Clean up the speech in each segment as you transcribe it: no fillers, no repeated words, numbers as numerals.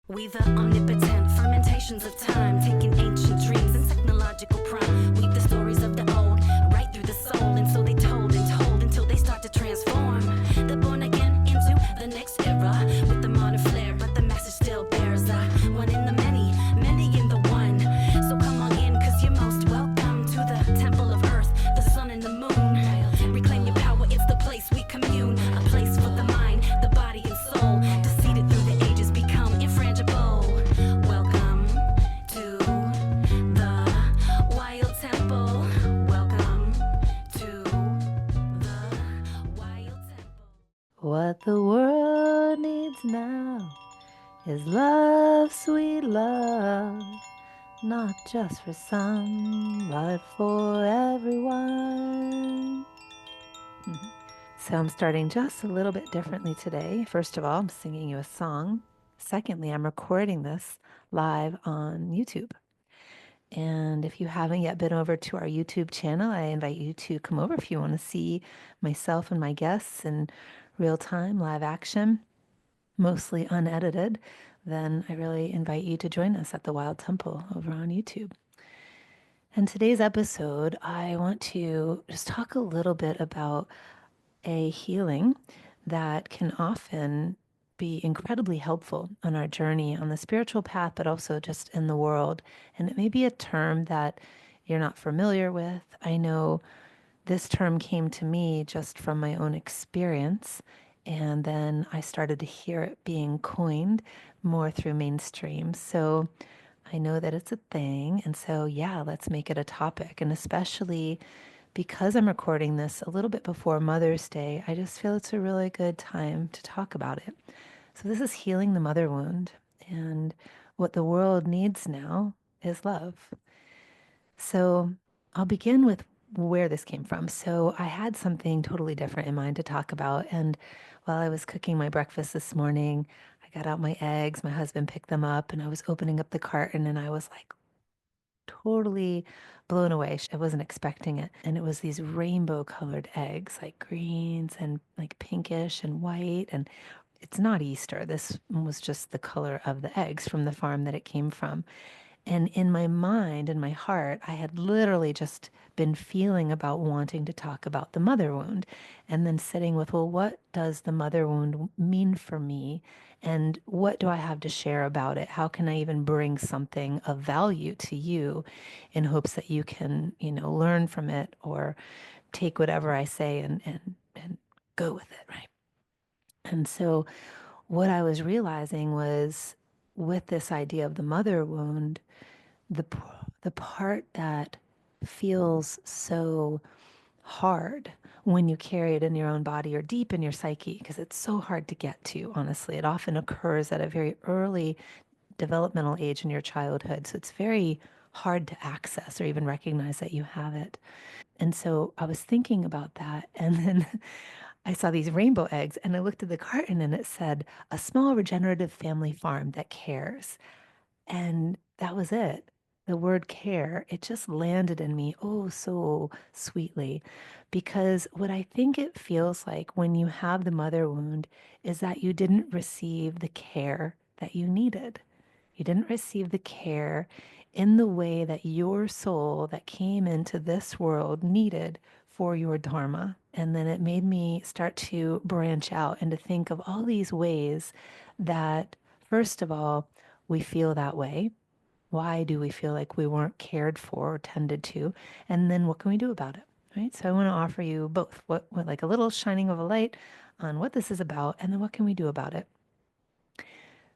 We the omnipotent fermentations of time, taking ancient dreams and technological prime. Weave the stories of the old right through the soul, and so they told and told until they start to transform. They're born again into the next era with the modern flair, but the message still bears one in the many, many in the one. So come on in, cause you're most welcome to the temple of earth, the sun and the moon. Reclaim your power, it's the place we commune, a place for the mind, the body and soul, to seed it through the ages, become infrangible. Welcome to the wild temple. Welcome to the wild temple. What the world needs now is love, sweet love, not just for some, but for everyone. So I'm starting just a little bit differently today. First of all, I'm singing you a song. Secondly, I'm recording this live on YouTube. And if you haven't yet been over to our YouTube channel, I invite you to come over if you want to see myself and my guests in real time, live action, mostly unedited. Then I really invite you to join us at the Wild Temple over on YouTube. And today's episode, I want to just talk a little bit about a healing that can often be incredibly helpful on our journey on the spiritual path, but also just in the world. And it may be a term that you're not familiar with. I know this term came to me just from my own experience. And then I started to hear it being coined more through mainstream. So I know that it's a thing. And so, yeah, let's make it a topic. And especially because I'm recording this a little bit before Mother's Day, I just feel it's a really good time to talk about it. So, this is healing the mother wound. And what the world needs now is love. So, I'll begin with where this came from. So, I had something totally different in mind to talk about. And while I was cooking my breakfast this morning, I got out my eggs, my husband picked them up, and I was opening up the carton, and I was like, totally blown away. I wasn't expecting it. And it was these rainbow colored eggs, like greens and like pinkish and white. And it's not Easter. This was just the color of the eggs from the farm that it came from. And in my mind and my heart, I had literally just been feeling about wanting to talk about the mother wound and then sitting with, well, what does the mother wound mean for me? And what do I have to share about it? How can I even bring something of value to you in hopes that you can, learn from it or take whatever I say and go with it, right? And so what I was realizing was with this idea of the mother wound, the part that feels so hard when you carry it in your own body or deep in your psyche, because it's so hard to get to, honestly. It often occurs at a very early developmental age in your childhood. So it's very hard to access or even recognize that you have it. And so I was thinking about that. And then I saw these rainbow eggs and I looked at the carton and it said, a small regenerative family farm that cares. And that was it. The word care, it just landed in me oh so sweetly. Because what I think it feels like when you have the mother wound is that you didn't receive the care that you needed. You didn't receive the care in the way that your soul that came into this world needed for your dharma. And then it made me start to branch out and to think of all these ways that, first of all, we feel that way. Why do we feel like we weren't cared for or tended to? And then what can we do about it? Right. So I want to offer you both what like a little shining of a light on what this is about, and then what can we do about it?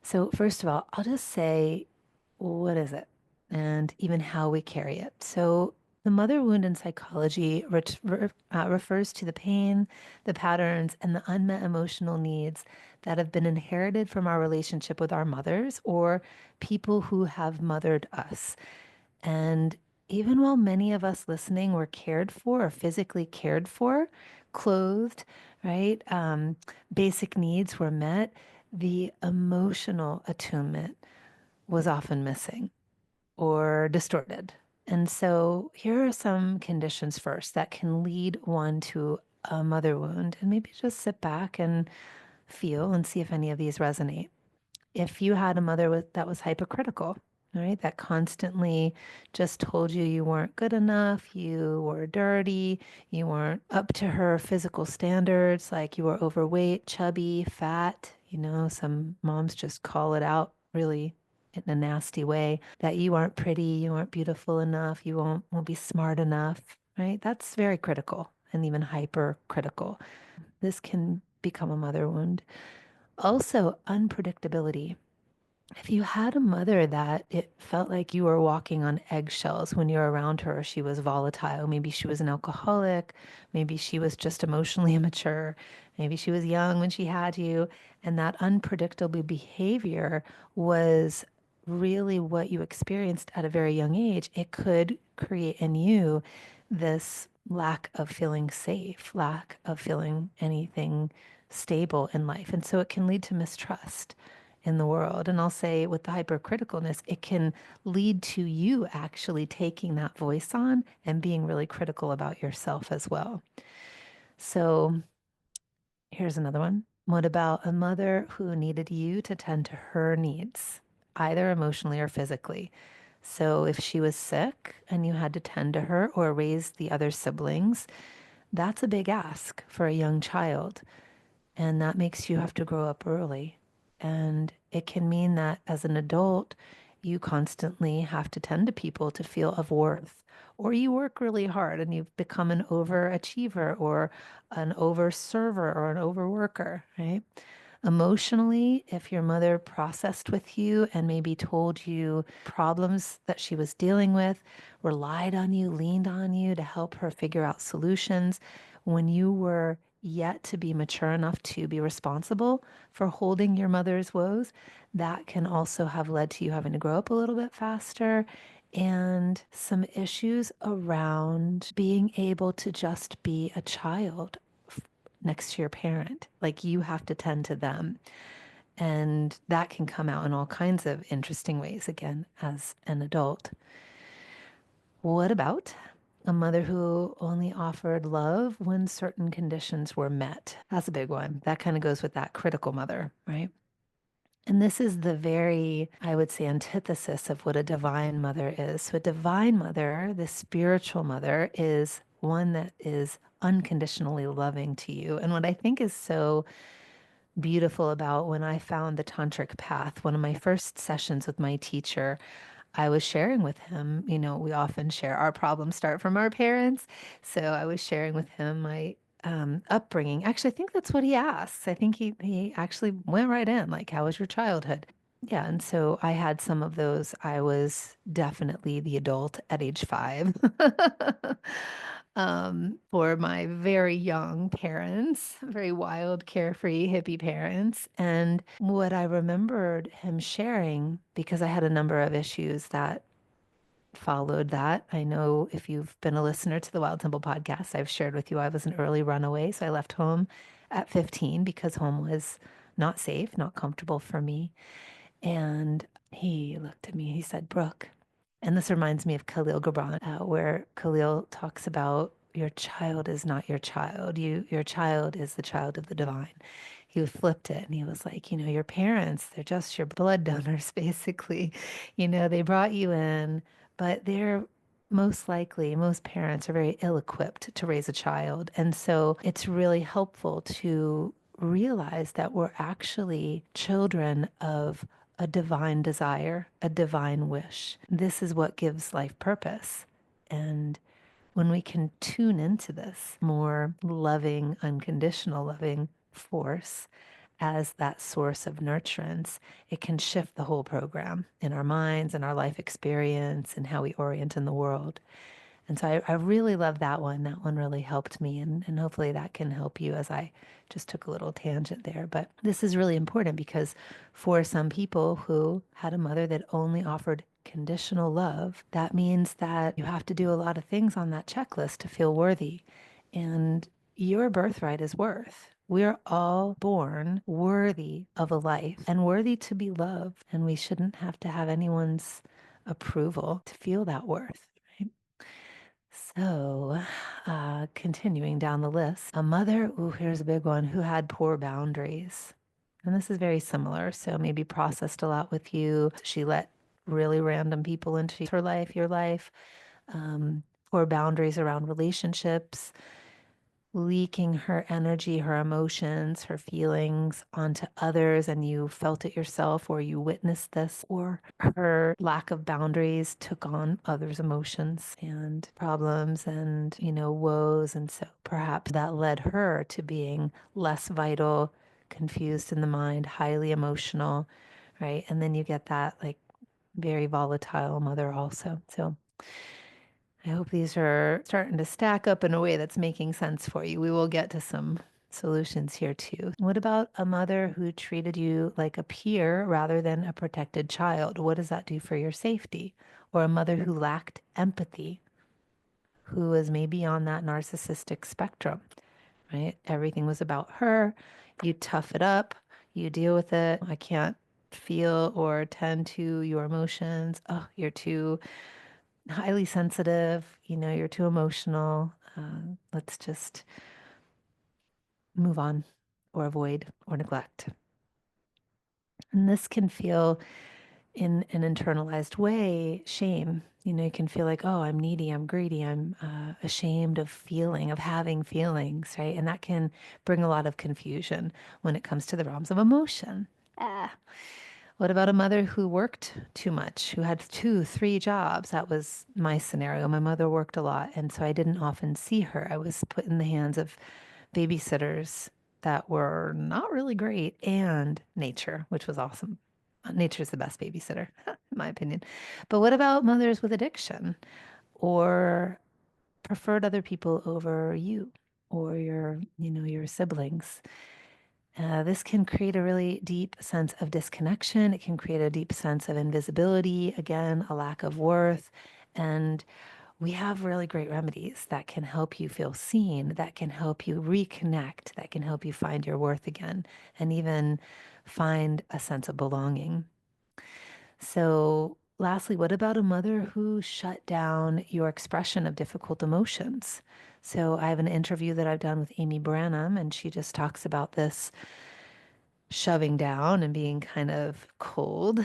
So, first of all, I'll just say, what is it? And even how we carry it. So, the mother wound in psychology refers to the pain, the patterns, and the unmet emotional needs that have been inherited from our relationship with our mothers or people who have mothered us. And even while many of us listening were cared for or physically cared for, clothed, right? Basic needs were met, the emotional attunement was often missing or distorted. And so here are some conditions first that can lead one to a mother wound. And maybe just sit back and feel and see if any of these resonate. If you had a mother that was hypocritical, right, that constantly just told you you weren't good enough, you were dirty, you weren't up to her physical standards, like you were overweight, chubby, fat, some moms just call it out really in a nasty way, that you aren't pretty, you aren't beautiful enough, you won't be smart enough, right? That's very critical and even hypercritical. This can become a mother wound. Also, unpredictability. If you had a mother that it felt like you were walking on eggshells when you're around her, she was volatile. Maybe she was an alcoholic. Maybe she was just emotionally immature. Maybe she was young when she had you. And that unpredictable behavior was really what you experienced at a very young age. It could create in you this lack of feeling safe, lack of feeling anything stable in life. And so it can lead to mistrust in the world. And I'll say with the hypercriticalness, it can lead to you actually taking that voice on and being really critical about yourself as well. So here's another one. What about a mother who needed you to tend to her needs, either emotionally or physically? So if she was sick and you had to tend to her or raise the other siblings, that's a big ask for a young child. And that makes you have to grow up early. And it can mean that as an adult, you constantly have to tend to people to feel of worth. Or you work really hard and you've become an overachiever or an overserver or an overworker, right? Emotionally, if your mother processed with you and maybe told you problems that she was dealing with, relied on you, leaned on you to help her figure out solutions, when you were yet to be mature enough to be responsible for holding your mother's woes, that can also have led to you having to grow up a little bit faster and some issues around being able to just be a child next to your parent. Like you have to tend to them. And that can come out in all kinds of interesting ways, again, as an adult. What about a mother who only offered love when certain conditions were met? That's a big one. That kind of goes with that critical mother, right? And this is the very, I would say, antithesis of what a divine mother is. So, a divine mother, the spiritual mother, is one that is unconditionally loving to you. And what I think is so beautiful about when I found the tantric path, one of my first sessions with my teacher, I was sharing with him, we often share our problems start from our parents. So I was sharing with him my upbringing. Actually, I think that's what he asks. I think he actually went right in, like, how was your childhood? Yeah, and so I had some of those. I was definitely the adult at age 5. For my very young parents, very wild, carefree, hippie parents. And what I remembered him sharing, because I had a number of issues that followed that. I know if you've been a listener to the Wild Temple podcast, I've shared with you I was an early runaway. So I left home at 15 because home was not safe, not comfortable for me. And he looked at me, he said, Brooke, and this reminds me of Khalil Gibran, where Khalil talks about your child is not your child. Your child is the child of the divine. He flipped it and he was like, your parents, they're just your blood donors, basically. They brought you in, but they're most likely, most parents are very ill equipped to raise a child. And so it's really helpful to realize that we're actually children of a divine desire, a divine wish. This is what gives life purpose. And when we can tune into this more loving, unconditional loving force as that source of nurturance, it can shift the whole program in our minds and our life experience and how we orient in the world. And so I really love that one. That one really helped me. And hopefully that can help you as I just took a little tangent there. But this is really important because for some people who had a mother that only offered conditional love, that means that you have to do a lot of things on that checklist to feel worthy. And your birthright is worth. We're all born worthy of a life and worthy to be loved. And we shouldn't have to have anyone's approval to feel that worth. Right? So, continuing down the list, a mother, ooh, here's a big one, who had poor boundaries. And this is very similar. So maybe processed a lot with you. She let really random people into her life, your life, poor boundaries around relationships, leaking her energy, her emotions, her feelings onto others, and you felt it yourself, or you witnessed this, or her lack of boundaries took on others' emotions and problems and, woes. And so perhaps that led her to being less vital, confused in the mind, highly emotional, right? And then you get that like very volatile mother also. So I hope these are starting to stack up in a way that's making sense for you. We will get to some solutions here too. What about a mother who treated you like a peer rather than a protected child? What does that do for your safety? Or a mother who lacked empathy, who was maybe on that narcissistic spectrum, right? Everything was about her. You tough it up, you deal with it. I can't feel or tend to your emotions. Oh, you're too highly sensitive, you're too emotional. Let's just move on or avoid or neglect. And this can feel in an internalized way shame. You can feel like, oh, I'm needy, I'm greedy, I'm ashamed of feeling, of having feelings, right? And that can bring a lot of confusion when it comes to the realms of emotion. Ah, what about a mother who worked too much, who had two, three jobs? That was my scenario. My mother worked a lot, and so I didn't often see her. I was put in the hands of babysitters that were not really great and nature, which was awesome. Nature's the best babysitter, in my opinion. But what about mothers with addiction or preferred other people over you or your siblings? This can create a really deep sense of disconnection. It can create a deep sense of invisibility, again, a lack of worth. And we have really great remedies that can help you feel seen, that can help you reconnect, that can help you find your worth again, and even find a sense of belonging. So, lastly, what about a mother who shut down your expression of difficult emotions? So, I have an interview that I've done with Amy Branham, and she just talks about this shoving down and being kind of cold,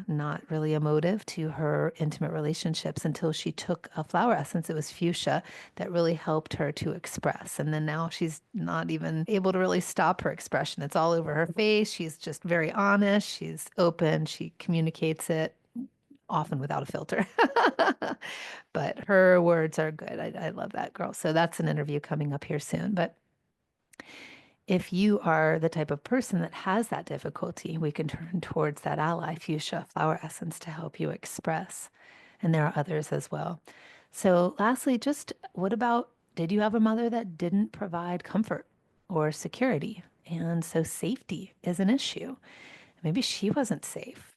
not really emotive to her intimate relationships until she took a flower essence. It was fuchsia that really helped her to express. And then now she's not even able to really stop her expression. It's all over her face. She's just very honest. She's open. She communicates it often without a filter. But her words are good. I love that girl. So that's an interview coming up here soon. But if you are the type of person that has that difficulty, we can turn towards that ally, fuchsia flower essence, to help you express. And there are others as well. So, lastly, just what about did you have a mother that didn't provide comfort or security? And so, safety is an issue. Maybe she wasn't safe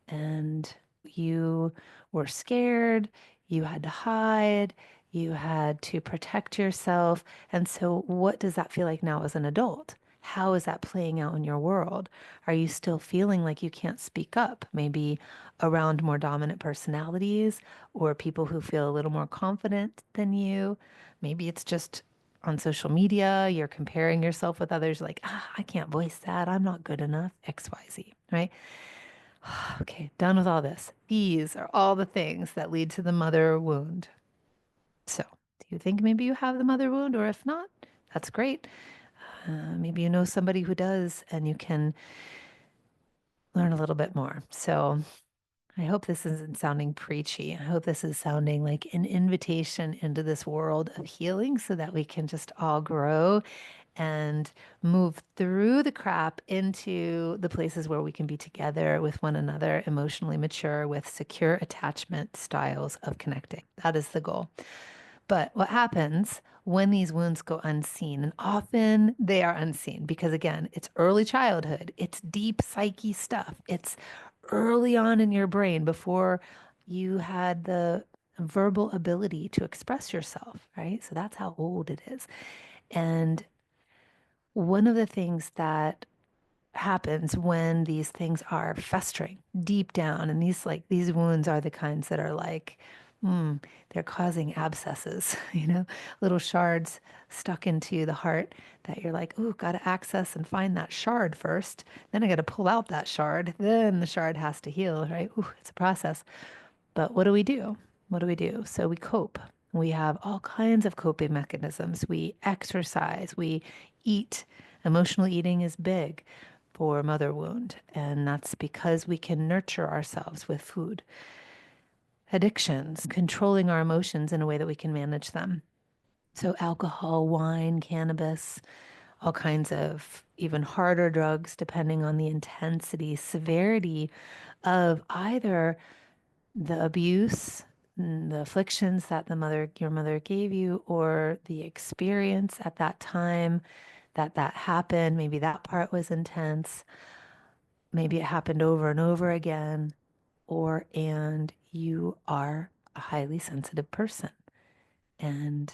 and you were scared, you had to hide, you had to protect yourself. And so, what does that feel like now as an adult? How is that playing out in your world? Are you still feeling like you can't speak up? Maybe around more dominant personalities or people who feel a little more confident than you. Maybe it's just on social media, you're comparing yourself with others, like, I can't voice that. I'm not good enough, XYZ, right? Okay, done with all this. These are all the things that lead to the mother wound. So, do you think maybe you have the mother wound? Or if not, that's great. Maybe you know somebody who does and you can learn a little bit more. So, I hope this isn't sounding preachy. I hope this is sounding like an invitation into this world of healing so that we can just all grow and move through the crap into the places where we can be together with one another, emotionally mature, with secure attachment styles of connecting. That is the goal. But what happens when these wounds go unseen? And often they are unseen because, again, it's early childhood, it's deep psyche stuff, it's early on in your brain before you had the verbal ability to express yourself, right? So that's how old it is. And one of the things that happens when these things are festering deep down, and these wounds are the kinds that are like They're causing abscesses, little shards stuck into the heart that you're like, ooh, got to access and find that shard first. Then I got to pull out that shard. Then the shard has to heal, right? Ooh, it's a process. But what do we do? What do we do? So we cope. We have all kinds of coping mechanisms. We exercise, we eat. Emotional eating is big for mother wound, and that's because we can nurture ourselves with food. Addictions, controlling our emotions in a way that we can manage them. So, alcohol, wine, cannabis, all kinds of even harder drugs, depending on the intensity, severity of either the abuse, the afflictions that your mother gave you, or the experience at that time that happened. Maybe that part was intense. Maybe it happened over and over again, and you are a highly sensitive person. And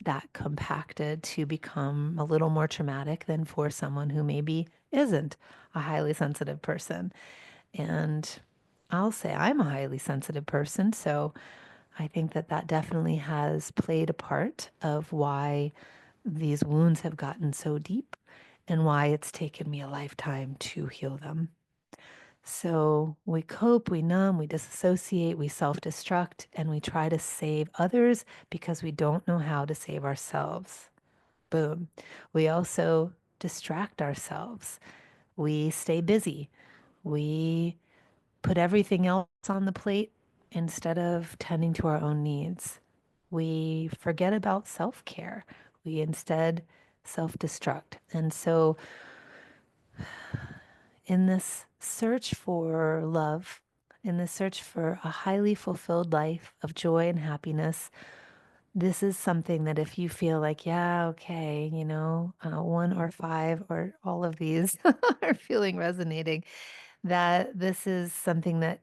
that compacted to become a little more traumatic than for someone who maybe isn't a highly sensitive person. And I'll say I'm a highly sensitive person. So I think that that definitely has played a part of why these wounds have gotten so deep and why it's taken me a lifetime to heal them. So we cope, we numb, we disassociate, we self destruct, and we try to save others because we don't know how to save ourselves. Boom. We also distract ourselves. We stay busy. We put everything else on the plate instead of tending to our own needs. We forget about self care. We instead self destruct. And so in this search for love, in this search for a highly fulfilled life of joy and happiness, this is something that if you feel like, yeah, okay, one or five or all of these are feeling resonating, that this is something that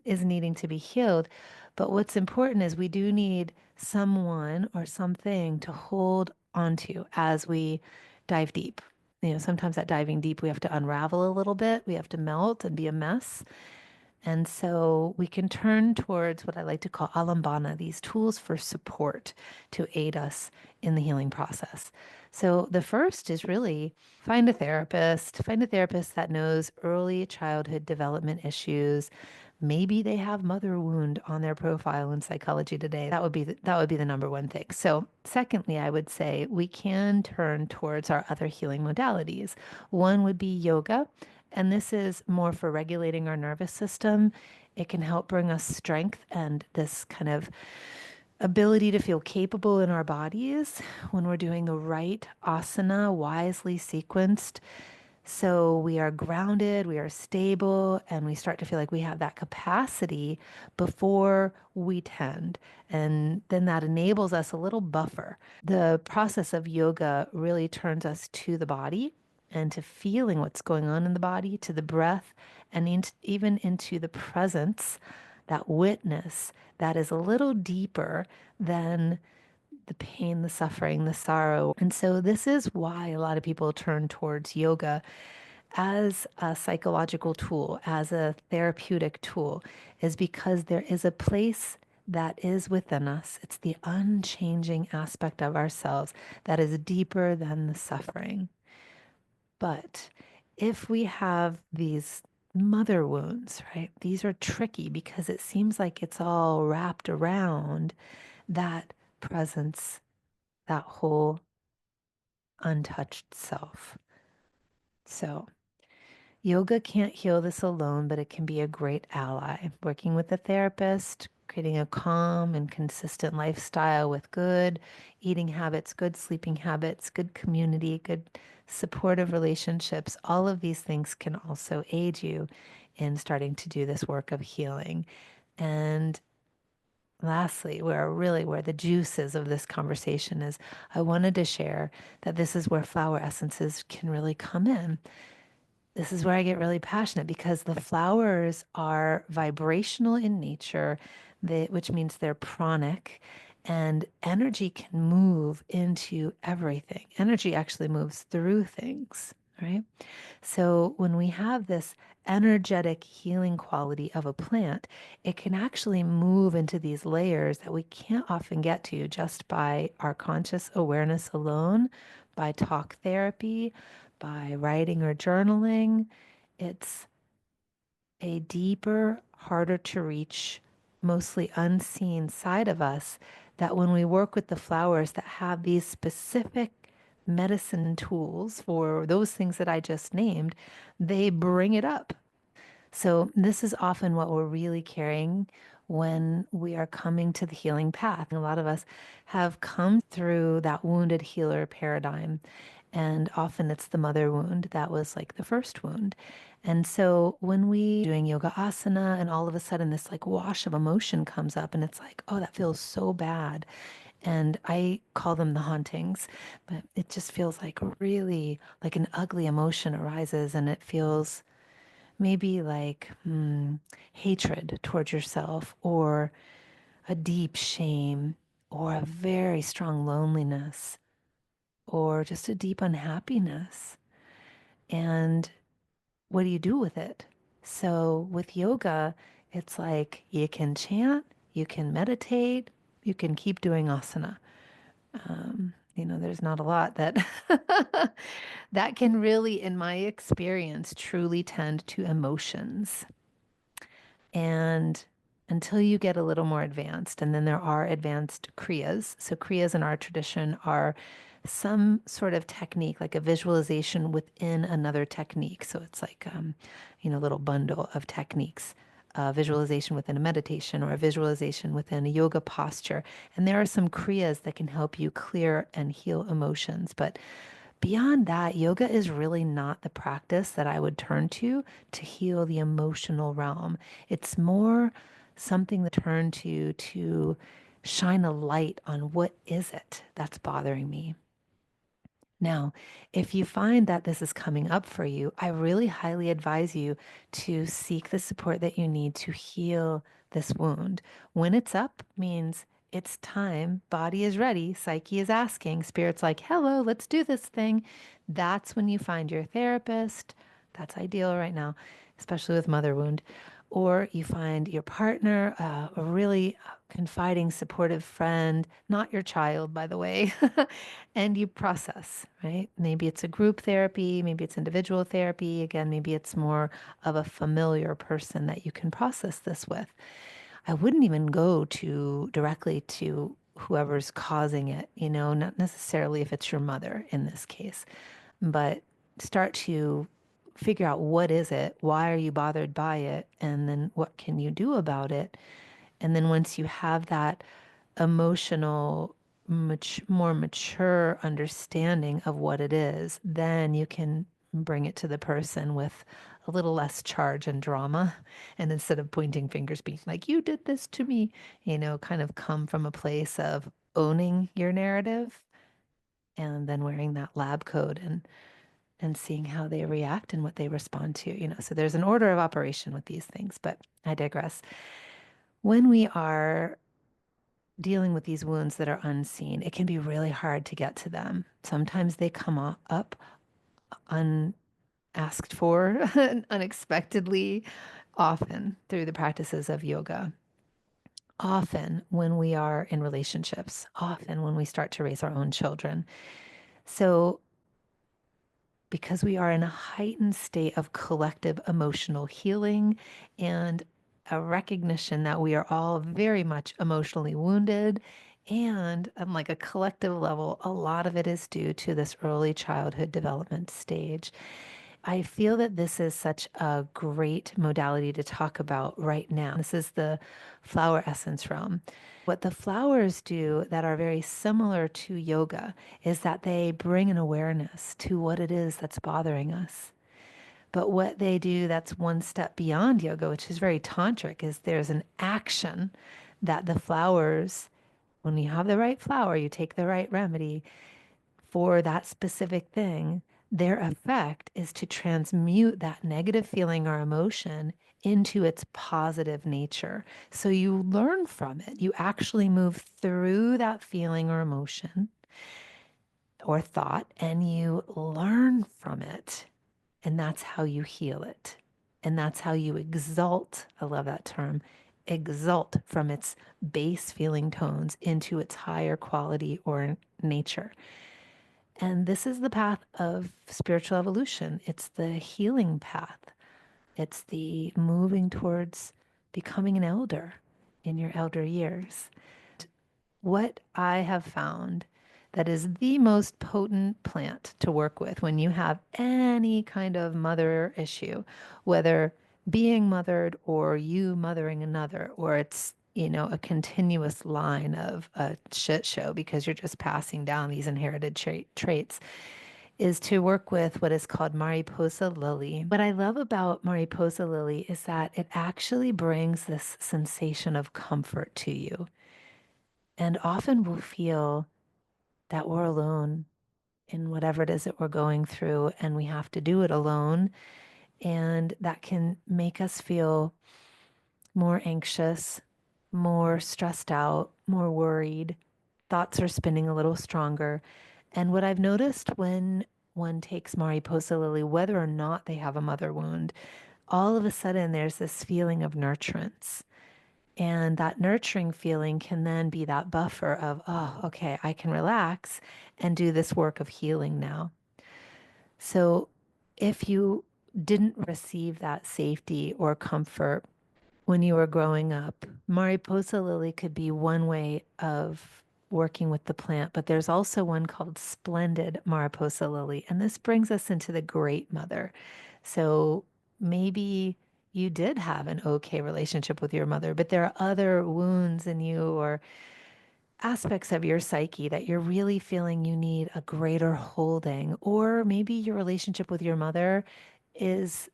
is needing to be healed. But what's important is we do need someone or something to hold onto as we dive deep. Sometimes that diving deep, we have to unravel a little bit, we have to melt and be a mess. And so we can turn towards what I like to call alambana, these tools for support to aid us in the healing process. So the first is really find a therapist that knows early childhood development issues. Maybe they have mother wound on their profile in Psychology Today. That would be the number one thing. So, secondly, I would say we can turn towards our other healing modalities. One would be yoga, and this is more for regulating our nervous system. It can help bring us strength and this kind of ability to feel capable in our bodies when we're doing the right asana, wisely sequenced. So we are grounded, we are stable, and we start to feel like we have that capacity before we tend. And then that enables us a little buffer. The process of yoga really turns us to the body and to feeling what's going on in the body, to the breath, and even into the presence, that witness that is a little deeper than the pain, the suffering, the sorrow. And so, this is why a lot of people turn towards yoga as a psychological tool, as a therapeutic tool, is because there is a place that is within us. It's the unchanging aspect of ourselves that is deeper than the suffering. But if we have these mother wounds, right, these are tricky because it seems like it's all wrapped around that presence, that whole untouched self. So, yoga can't heal this alone, but it can be a great ally. Working with a therapist, creating a calm and consistent lifestyle with good eating habits, good sleeping habits, good community, good supportive relationships, all of these things can also aid you in starting to do this work of healing. And lastly, where the juice is of this conversation is, I wanted to share that this is where flower essences can really come in. This is where I get really passionate because the flowers are vibrational in nature, which means they're pranic, and energy can move into everything. Energy actually moves through things, right? So when we have this energetic healing quality of a plant, it can actually move into these layers that we can't often get to just by our conscious awareness alone, by talk therapy, by writing or journaling. It's a deeper, harder to reach, mostly unseen side of us that when we work with the flowers that have these specific medicine tools for those things that I just named, they bring it up. So, this is often what we're really carrying when we are coming to the healing path. A lot of us have come through that wounded healer paradigm, and often it's the mother wound that was like the first wound. And so, when we doing yoga asana, and all of a sudden this like wash of emotion comes up, and it's like, oh, that feels so bad. And I call them the hauntings, but it just feels like really like an ugly emotion arises, and it feels maybe like hatred towards yourself, or a deep shame, or a very strong loneliness, or just a deep unhappiness. And what do you do with it? So with yoga, it's like you can chant, you can meditate, you can keep doing asana. There's not a lot that that can really, in my experience, truly tend to emotions. And until you get a little more advanced, and then there are advanced kriyas. So, kriyas in our tradition are some sort of technique, like a visualization within another technique. So, it's like, a little bundle of techniques. A visualization within a meditation, or a visualization within a yoga posture. And there are some kriyas that can help you clear and heal emotions. But beyond that, yoga is really not the practice that I would turn to heal the emotional realm. It's more something to turn to shine a light on what is it that's bothering me. Now, if you find that this is coming up for you, I really highly advise you to seek the support that you need to heal this wound. When it's up means it's time, body is ready, psyche is asking, spirit's like, hello, let's do this thing. That's when you find your therapist. That's ideal right now, especially with mother wound. Or you find your partner, a really confiding, supportive friend, not your child, by the way, and you process, right? Maybe it's a group therapy, maybe it's individual therapy. Again, maybe it's more of a familiar person that you can process this with. I wouldn't even go to directly to whoever's causing it, not necessarily if it's your mother in this case, but start to figure out what is it, why are you bothered by it, and then what can you do about it. And then once you have that emotional, more mature understanding of what it is, then you can bring it to the person with a little less charge and drama. And instead of pointing fingers, being like, you did this to me, kind of come from a place of owning your narrative, and then wearing that lab coat and seeing how they react and what they respond to, So there's an order of operation with these things, but I digress. When we are dealing with these wounds that are unseen, it can be really hard to get to them. Sometimes they come up unasked for, unexpectedly, often through the practices of yoga. Often when we are in relationships, often when we start to raise our own children. So because we are in a heightened state of collective emotional healing and a recognition that we are all very much emotionally wounded. And on like a collective level, a lot of it is due to this early childhood development stage. I feel that this is such a great modality to talk about right now. This is the flower essence realm. What the flowers do that are very similar to yoga is that they bring an awareness to what it is that's bothering us. But what they do that's one step beyond yoga, which is very tantric, is there's an action that the flowers, when you have the right flower, you take the right remedy, for that specific thing, their effect is to transmute that negative feeling or emotion into its positive nature. So you learn from it. You actually move through that feeling or emotion or thought, and you learn from it. And that's how you heal it. And that's how you exalt, I love that term, exalt from its base feeling tones into its higher quality or nature. And this is the path of spiritual evolution. It's the healing path. It's the moving towards becoming an elder in your elder years. What I have found that is the most potent plant to work with when you have any kind of mother issue, whether being mothered or you mothering another, or it's, a continuous line of a shit show because you're just passing down these inherited traits, is to work with what is called Mariposa Lily. What I love about Mariposa Lily is that it actually brings this sensation of comfort to you. And often we'll feel that we're alone in whatever it is that we're going through, and we have to do it alone. And that can make us feel more anxious, more stressed out, more worried. Thoughts are spinning a little stronger. And what I've noticed when one takes Mariposa Lily, whether or not they have a mother wound, all of a sudden there's this feeling of nurturance. And that nurturing feeling can then be that buffer of, oh, okay, I can relax and do this work of healing now. So if you didn't receive that safety or comfort when you were growing up, Mariposa Lily could be one way of working with the plant, but there's also one called Splendid Mariposa Lily. And this brings us into the Great Mother. So maybe you did have an okay relationship with your mother, but there are other wounds in you or aspects of your psyche that you're really feeling you need a greater holding, or maybe your relationship with your mother is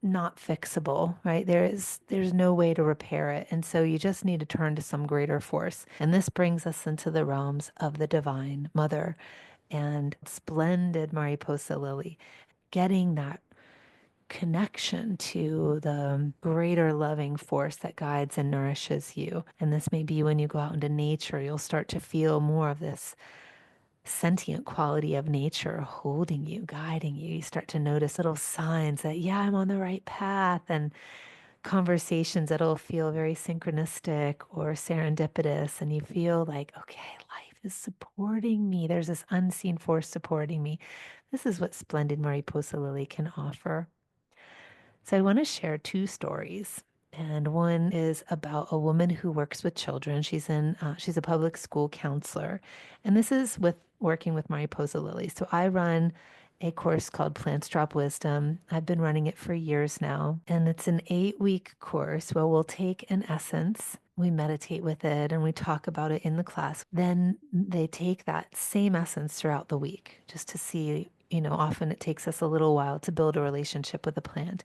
not fixable, right? There's no way to repair it. And so you just need to turn to some greater force. And this brings us into the realms of the divine mother and Splendid Mariposa Lily, getting that connection to the greater loving force that guides and nourishes you. And this may be when you go out into nature, you'll start to feel more of this sentient quality of nature holding you, guiding you. You start to notice little signs that, yeah, I'm on the right path, and conversations that'll feel very synchronistic or serendipitous. And you feel like, okay, life is supporting me. There's this unseen force supporting me. This is what Splendid Mariposa Lily can offer. So I want to share two stories. And one is about a woman who works with children. She's a public school counselor. And this is with working with Mariposa Lily. So I run a course called Plants Drop Wisdom. I've been running it for years now. And it's an 8-week course where we'll take an essence, we meditate with it, and we talk about it in the class. Then they take that same essence throughout the week just to see, often it takes us a little while to build a relationship with a plant.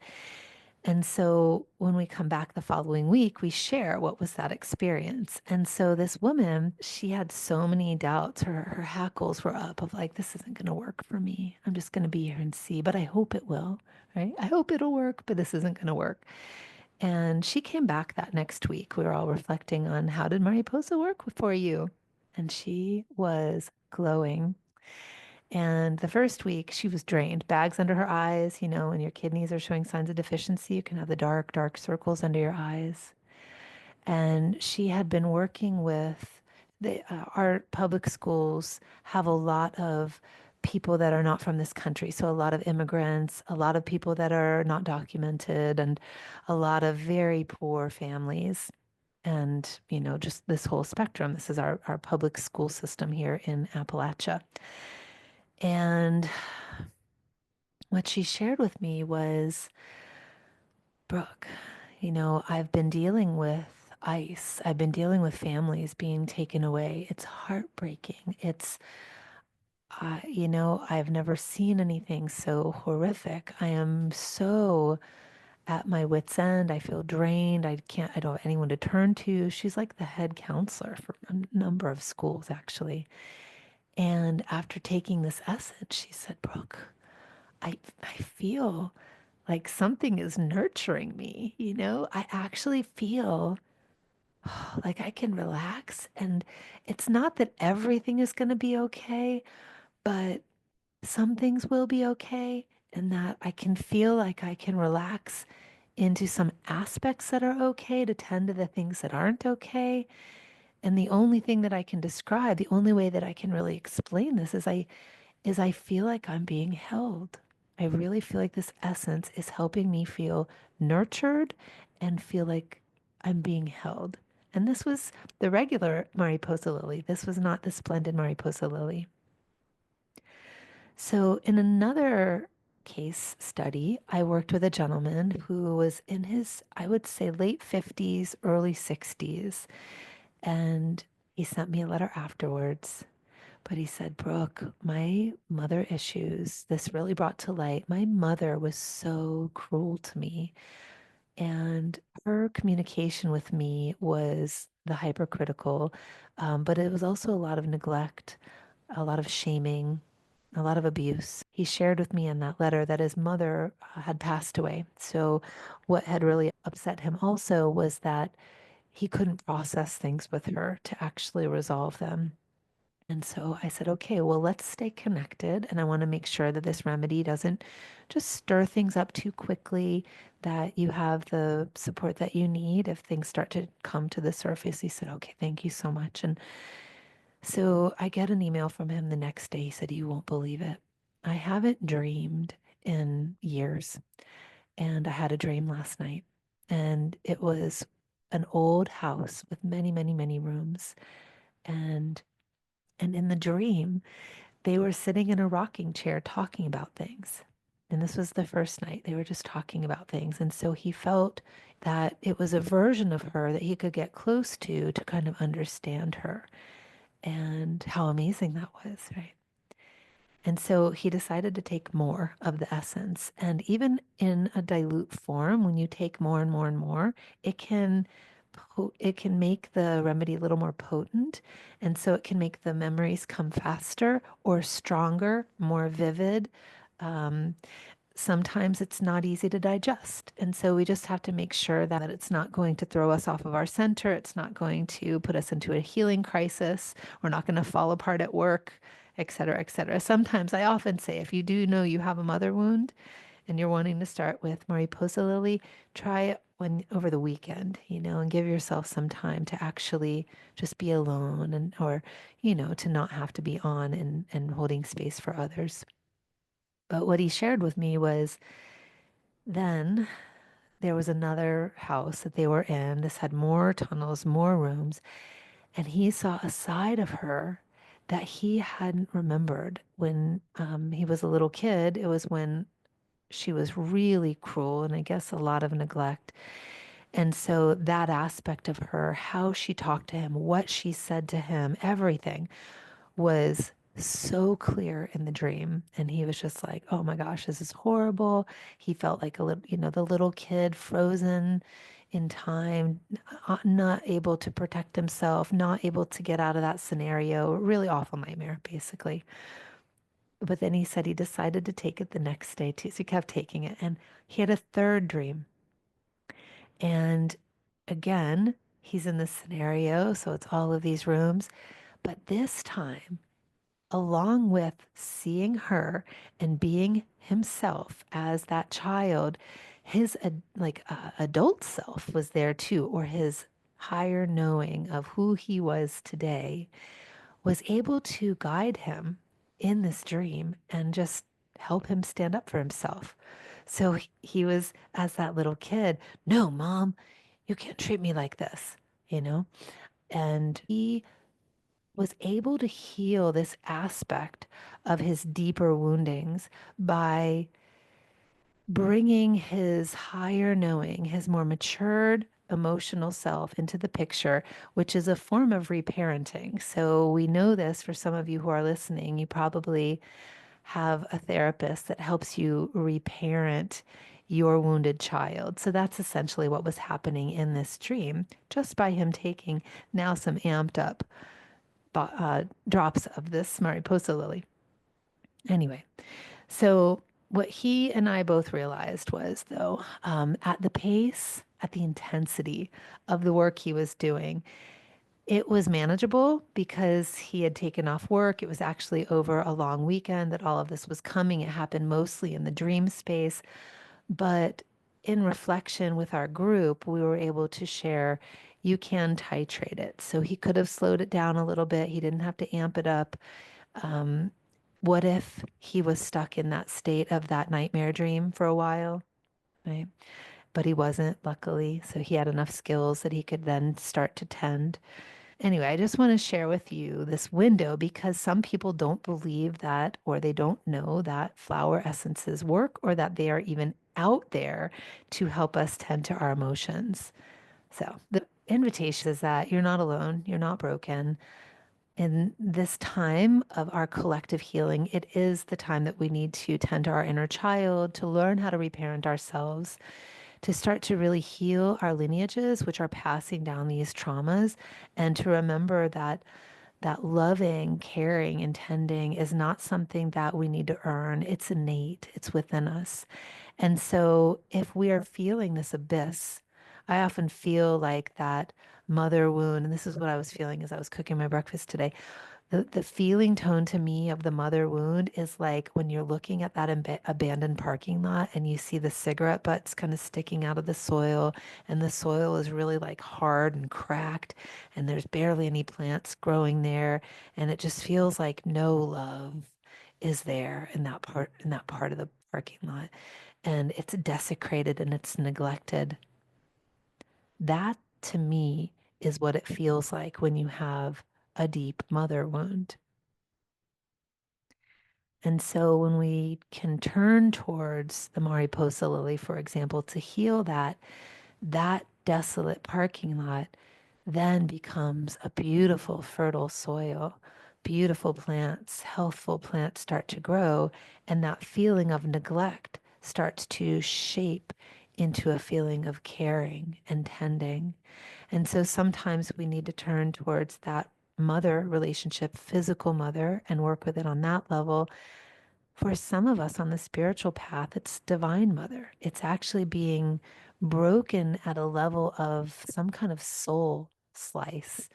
And so when we come back the following week, we share what was that experience. And so this woman, she had so many doubts. Her hackles were up of like, this isn't going to work for me. I'm just going to be here and see, but I hope it will, right? I hope it'll work, but this isn't going to work. And she came back that next week. We were all reflecting on how did Mariposa work for you? And she was glowing. And the first week, she was drained, bags under her eyes. When your kidneys are showing signs of deficiency, you can have the dark, dark circles under your eyes. And she had been working with our public schools have a lot of people that are not from this country. So a lot of immigrants, a lot of people that are not documented, and a lot of very poor families. And, just this whole spectrum. This is our public school system here in Appalachia. And what she shared with me was, Brooke, I've been dealing with ICE. I've been dealing with families being taken away. It's heartbreaking. I've never seen anything so horrific. I am so at my wit's end. I feel drained. I don't have anyone to turn to. She's like the head counselor for a number of schools, actually. And after taking this essence, she said, Brooke, I feel like something is nurturing me, I actually feel like I can relax. And it's not that everything is going to be okay, but some things will be okay. And that I can feel like I can relax into some aspects that are okay to tend to the things that aren't okay. And the only thing that I can describe, the only way that I can really explain this is I feel like I'm being held. I really feel like this essence is helping me feel nurtured and feel like I'm being held. And this was the regular Mariposa lily. This was not the splendid Mariposa lily. So, in another case study, I worked with a gentleman who was in his, I would say, late 50s, early 60s. And he sent me a letter afterwards. But he said, Brooke, my mother issues, this really brought to light. My mother was so cruel to me. And her communication with me was the hypercritical, but it was also a lot of neglect, a lot of shaming, a lot of abuse. He shared with me in that letter that his mother had passed away. So, what had really upset him also was that he couldn't process things with her to actually resolve them. And so I said, okay, well, let's stay connected. And I want to make sure that this remedy doesn't just stir things up too quickly, that you have the support that you need if things start to come to the surface. He said, okay, thank you so much. And so I get an email from him the next day. He said, you won't believe it. I haven't dreamed in years. And I had a dream last night. And it was an old house with many, many, many rooms. And and in the dream, they were sitting in a rocking chair talking about things. And this was the first night they were just talking about things. And so he felt that it was a version of her that he could get close to kind of understand her. And how amazing that was, right? And so he decided to take more of the essence. And even in a dilute form, when you take more and more and more, it can it can make the remedy a little more potent. And so it can make the memories come faster or stronger, more vivid. Um, Sometimes it's not easy to digest. And so we just have to make sure that it's not going to throw us off of our center. It's not going to put us into a healing crisis. We're not going to fall apart at work, et cetera, et cetera. Sometimes I often say, if you do know you have a mother wound and you're wanting to start with Mariposa Lily, try it when over the weekend, and give yourself some time to actually just be alone and or, to not have to be on and holding space for others. But what he shared with me was then there was another house that they were in. This had more tunnels, more rooms, and he saw a side of her that he hadn't remembered when he was a little kid. It was when she was really cruel and I guess a lot of neglect. And so that aspect of her, how she talked to him, what she said to him, everything was so clear in the dream. And he was just like, oh my gosh, this is horrible. He felt like a little, the little kid frozen in time, not able to protect himself, not able to get out of that scenario. Really awful nightmare, basically. But then he said he decided to take it the next day too. So he kept taking it. And he had a third dream. And again, he's in this scenario. So it's all of these rooms. But this time, along with seeing her and being himself as that child, his adult self was there too, or his higher knowing of who he was today was able to guide him in this dream and just help him stand up for himself. So he was, as that little kid, no, mom, you can't treat me like this, you know? And he was able to heal this aspect of his deeper woundings by bringing his higher knowing, his more matured emotional self into the picture, which is a form of reparenting. So we know this for some of you who are listening. You probably have a therapist that helps you reparent your wounded child. So that's essentially what was happening in this dream, just by him taking now some amped up drops of this Mariposa lily. Anyway, so what he and I both realized was, though, at the pace, at the intensity of the work he was doing, it was manageable because he had taken off work. It was actually over a long weekend that all of this was coming. It happened mostly in the dream space, but in reflection with our group, we were able to share you can titrate it. So he could have slowed it down a little bit. He didn't have to amp it up. Um, what if he was stuck in that state of that nightmare dream for a while, right? But he wasn't, luckily. So he had enough skills that he could then start to tend. Anyway, I just want to share with you this window because some people don't believe that, or they don't know that flower essences work, or that they are even out there to help us tend to our emotions. So the invitation is that you're not alone, you're not broken. In this time of our collective healing, it is the time that we need to tend to our inner child, to learn how to reparent ourselves, to start to really heal our lineages, which are passing down these traumas, and to remember that loving, caring, and tending is not something that we need to earn. It's innate, it's within us. And so if we are feeling this abyss, I often feel like that mother wound, and this is what I was feeling as I was cooking my breakfast today. The feeling tone to me of the mother wound is like when you're looking at that abandoned parking lot and you see the cigarette butts kind of sticking out of the soil, and the soil is really like hard and cracked, and there's barely any plants growing there, and it just feels like no love is there in that part of the parking lot, and it's desecrated and it's neglected. That to me is what it feels like when you have a deep mother wound. And so when we can turn towards the Mariposa lily, for example, to heal that, that desolate parking lot then becomes a beautiful, fertile soil. Beautiful plants, healthful plants start to grow, and that feeling of neglect starts to shape into a feeling of caring and tending. And so sometimes we need to turn towards that mother relationship, physical mother, and work with it on that level. For some of us on the spiritual path, it's Divine Mother. It's actually being broken at a level of some kind of soul slice.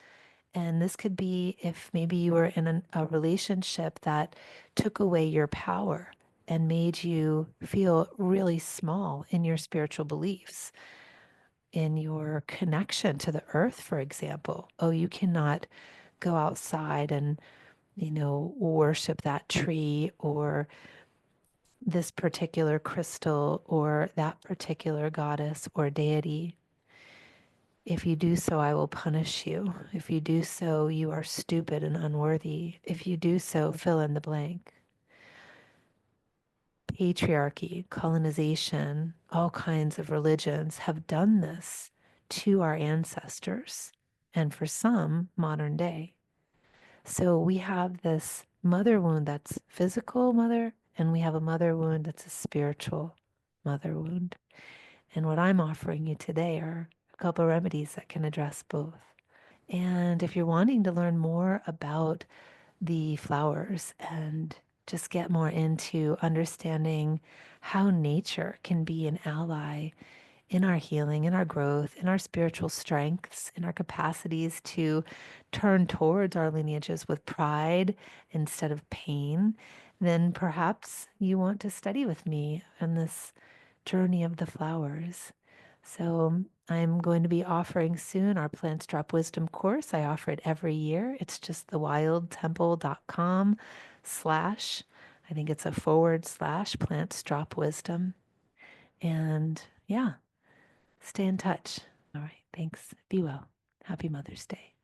And this could be if maybe you were in a relationship that took away your power and made you feel really small in your spiritual beliefs, in your connection to the earth, for example. Oh, you cannot go outside and, worship that tree or this particular crystal or that particular goddess or deity. If you do so, I will punish you. If you do so, you are stupid and unworthy. If you do so, fill in the blank. Patriarchy, colonization, all kinds of religions have done this to our ancestors, and for some, modern day. So we have this mother wound that's physical mother, and we have a mother wound that's a spiritual mother wound. And what I'm offering you today are a couple remedies that can address both. And if you're wanting to learn more about the flowers and just get more into understanding how nature can be an ally in our healing, in our growth, in our spiritual strengths, in our capacities to turn towards our lineages with pride instead of pain, then perhaps you want to study with me on this journey of the flowers. So I'm going to be offering soon our Plants Drop Wisdom course. I offer it every year. It's just thewildtemple.com/, I think it's a / Plants Drop Wisdom. And yeah, stay in touch. All right. Thanks. Be well. Happy Mother's Day.